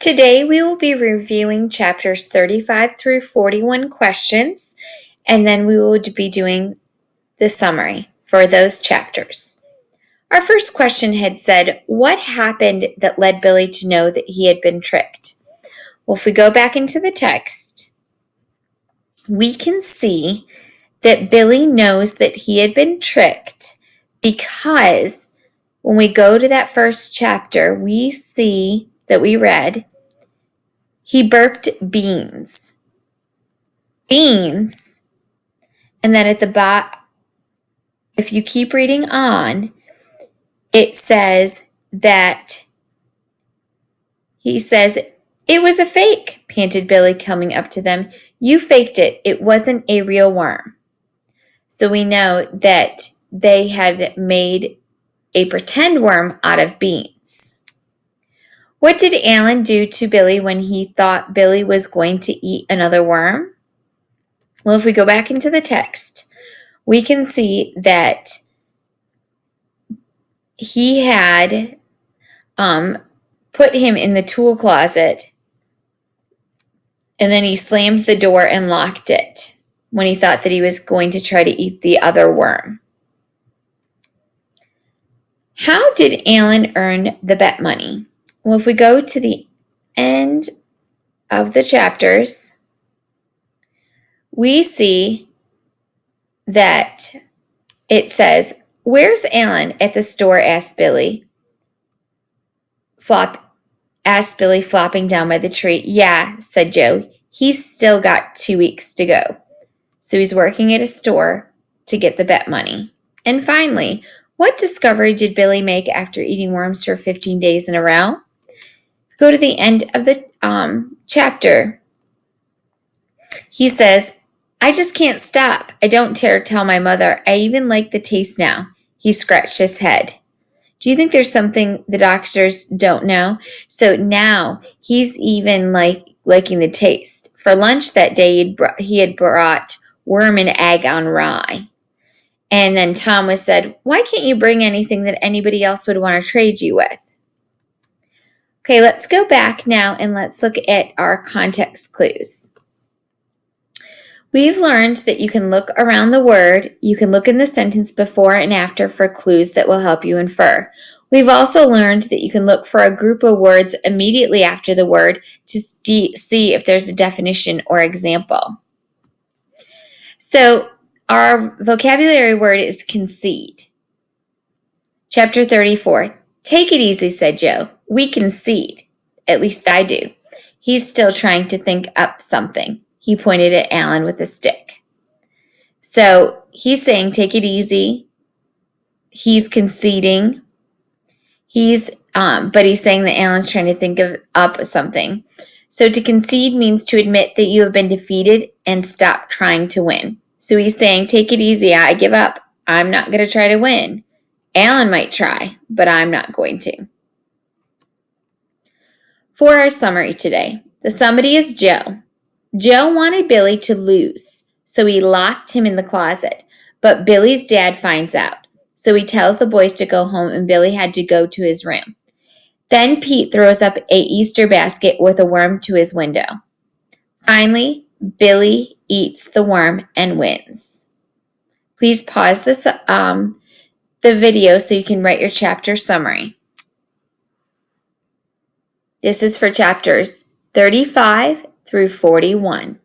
Today we will be reviewing chapters 35 through 41 questions, and then we will be doing the summary for those chapters. Our first question had said, what happened that led Billy to know that he had been tricked? Well, if we go back into the text, we can see that Billy knows that he had been tricked because when we go to that first chapter, we see that we read, he burped beans. Beans. And then at the bottom, if you keep reading on, it says that he says, it was a fake, panted Billy, coming up to them. You faked it. It wasn't a real worm. So we know that they had made a pretend worm out of beans. What did Alan do to Billy when he thought Billy was going to eat another worm? Well, if we go back into the text, we can see that he had put him in the tool closet, and then he slammed the door and locked it when he thought that he was going to try to eat the other worm. How did Alan earn the bet money? Well, if we go to the end of the chapters, we see that it says, where's Alan at the store? Asked Billy, flopping down by the tree. Yeah, said Joe. He's still got 2 weeks to go. So he's working at a store to get the bet money. And finally, what discovery did Billy make after eating worms for 15 days in a row? Go to the end of the chapter. He says, I just can't stop. I don't dare tell my mother. I even like the taste now. He scratched his head. Do you think there's something the doctors don't know? So now he's even liking the taste. For lunch that day, he had brought worm and egg on rye. And then Thomas said, why can't you bring anything that anybody else would want to trade you with? Okay, let's go back now and let's look at our context clues. We've learned that you can look around the word, you can look in the sentence before and after for clues that will help you infer. We've also learned that you can look for a group of words immediately after the word to see if there's a definition or example. So our vocabulary word is concede. Chapter 34. Take it easy, said Joe. We concede. At least I do. He's still trying to think up something. He pointed at Alan with a stick. So he's saying, take it easy. He's conceding. But he's saying that Alan's trying to think up something. So to concede means to admit that you have been defeated and stop trying to win. So he's saying, take it easy. I give up. I'm not going to try to win. Alan might try, but I'm not going to. For our summary today, the somebody is Joe. Joe wanted Billy to lose, so he locked him in the closet. But Billy's dad finds out, so he tells the boys to go home and Billy had to go to his room. Then Pete throws up an Easter basket with a worm to his window. Finally, Billy eats the worm and wins. Please pause the video so you can write your chapter summary. This is for chapters 35 through 41.